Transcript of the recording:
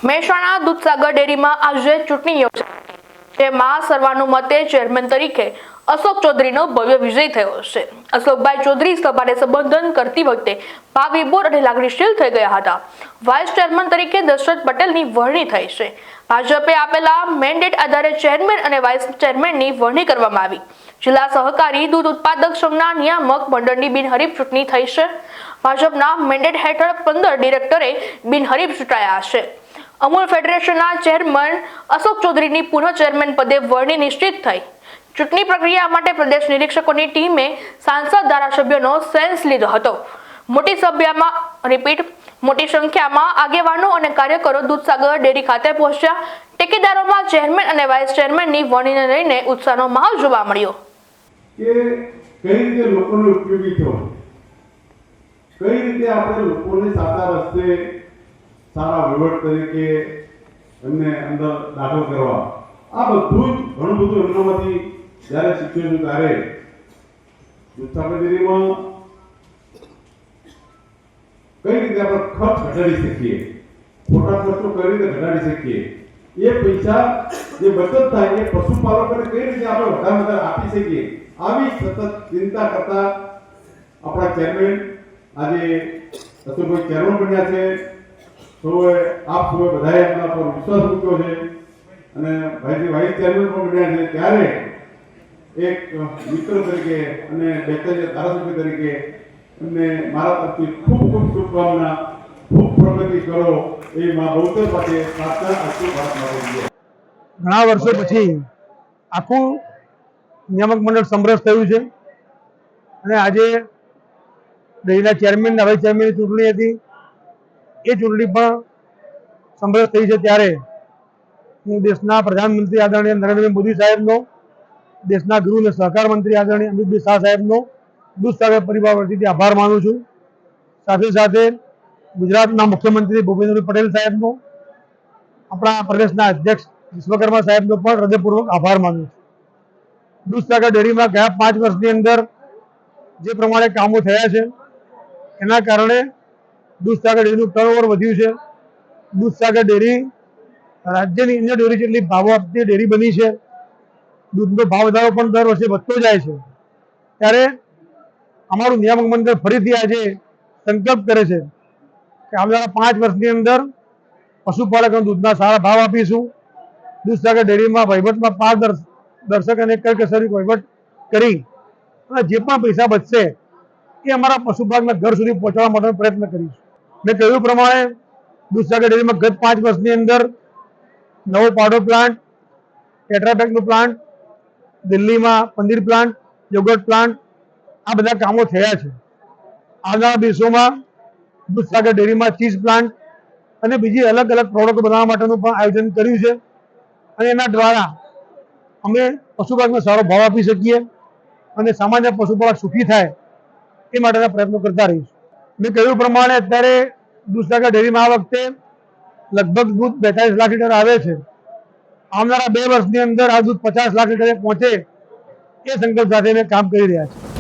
મહેસાણા દૂધસાગર ડેરીમાં આજે ચૂંટણી યોજાઈ, જેમાં સર્વાનુમતે ચેરમેન તરીકે અશોક ચૌધરીનો ભવ્ય વિજય થયો છે. અશોકભાઈ ચૌધરી સભાને સંબોધન કરતી વખતે ભાવવિભોર અને લાગણીશીલ થઈ ગયા હતા. વાઇસ ચેરમેન તરીકે દશરથ પટેલની વરણી થઈ છે. ભાજપે આપેલા મેન્ડેટ આધારે ચેરમેન અને વાઇસ ચેરમેનની વરણી કરવામાં આવી. જિલ્લા સહકારી દૂધ ઉત્પાદક સંઘના નિયામક મંડળની બિનહરીફ ચૂંટણી થઈ છે. ભાજપના મેન્ડેટ હેઠળ 15 ડિરેક્ટરે બિનહરીફ ચૂંટાયા છે. અમૂલ ફેડરેશનના ચેરમેન અશોક ચૌધરીની પુનઃ ચેરમેન પદે વરણી નિશ્ચિત થઈ. ચૂંટણી પ્રક્રિયા માટે પ્રદેશ નિરીક્ષકોની ટીમે સાંસદ ધારાસભ્યોનો સેન્સ લીધો હતો. મોટી સંખ્યામાં આગેવાનો અને કાર્યકરો દૂધસાગર ડેરી ખાતે પહોંચ્યા. ટેકેદારોમાં ચેરમેન અને વાઇસ ચેરમેનની વરણીને લઈને ઉત્સાહનો માહોલ જોવા મળ્યો. કે કઈ રીતે લોકોને ઉપયોગી થવું, કઈ રીતે આપણે લોકોને સાચા રસ્તે સારા વહીવટ તરીકે એમને અંદર દાખલ કરવા, આ બધું જ ઘણું બધું એમનામાંથી જ્યારે શીખ્યું છું ત્યારે દૂધસાગર ડેરીમાં કઈ રીતે આપણે ખર્ચ ઘટાડી શકીએ, ખોટા ખર્ચો કઈ રીતે ઘટાડી શકીએ, એ પૈસા જે બચત થાય એ પશુપાલકોને કઈ રીતે આપણે વધારે આપી શકીએ, આવી સતત ચિંતા કરતા આપણા ચેરમેન આજે અશોકભાઈ ચેરમેન બન્યા છે. આપ સૌએ બધાએ એમના પર વિશ્વાસ મૂક્યો છે અને ભાઈજી વાઇસ ચેરમેન પણ બન્યા છે. ત્યારે એક મિત્ર તરીકે અને બેતાલીસ ધારાસભ્ય તરીકે એમને મારા તરફથી ખૂબ ખૂબ શુભકામના, ખૂબ પ્રગતિ કરો એ મા બહુચર પાસે પ્રાર્થના આખું ભારત માટે. ઘણા વર્ષો પછી આખું નિયામક મંડળ સમરસ થયું છે અને આજે ડેરીના ચેરમેન વાઇસ ચેરમેનની ચૂંટણી હતી. એ ચૂંટણી પણ સમરસ થઈ છે. ત્યારે હું દેશના પ્રધાનમંત્રી આદરણીય નરેન્દ્રભાઈ મોદી સાહેબનો, દેશના ગૃહ અને સહકાર મંત્રી આદરણીય અમિતભાઈ શાહ સાહેબનો દૂધસાગર પરિવાર વતીથી આભાર માનું છું. સાથે સાથે ગુજરાતના મુખ્યમંત્રી ભૂપેન્દ્રભાઈ પટેલ સાહેબનો, આપણા પ્રદેશના અધ્યક્ષ વિશ્વકર્મા સાહેબનો પણ હૃદયપૂર્વક આભાર માનું છું. દૂધસાગર ડેરીમાં ગયા 5 વર્ષની અંદર જે પ્રમાણે કામો થયા છે એના કારણે દૂધસાગર ડેરીનું ટર્નઓવર વધ્યું છે. દૂધસાગર ડેરી રાજ્યની અન્ય ડેરી જેટલી ભાવો આપતી ડેરી બની છે. દૂધનો ભાવ વધારો પણ દર વર્ષે વધતો જાય છે. ત્યારે અમારું નિયામક મંડળ ફરીથી આજે સંકલ્પ કરે છે કે આવનારા 5 વર્ષની અંદર પશુપાલકોને દૂધના સારા ભાવ આપીશું. દૂધસાગર ડેરીમાં વહીવટમાં પારદર્શક અને કરકસરી વહીવટ કરી અને જે પણ પૈસા બચશે એ અમારા પશુપાલકના ઘર સુધી પહોંચાડવા માટેનો પ્રયત્ન કરીશું. મેં કહ્યું પ્રમાણે દૂધસાગર ડેરીમાં ગત 5 વર્ષની અંદર નવો પાવડર પ્લાન્ટ, ટેટ્રાપેકનો પ્લાન્ટ, દિલ્હીમાં પનીર પ્લાન્ટ, યોગર્ટ પ્લાન્ટ, આ બધા કામો થયા છે. આવનારા દિવસોમાં દૂધસાગર ડેરીમાં ચીઝ પ્લાન્ટ અને બીજી અલગ અલગ પ્રોડક્ટ બનાવવા માટેનું પણ આયોજન કર્યું છે અને એના દ્વારા અમે પશુપાલકને સારો ભાવ આપી શકીએ અને સામાન્ય પશુપાલક સુખી થાય એ માટેના પ્રયત્નો કરતા રહીશું. મેં કહ્યું પ્રમાણે અત્યારે દૂધસાગર ડેરીમાં આ વખતે લગભગ દૂધ 42 લાખ લીટર આવે છે. આવનારા 2 વર્ષની અંદર આ દૂધ 50 લાખ લીટરે પહોંચે એ સંકલ્પ સાથે અમે કામ કરી રહ્યા છીએ.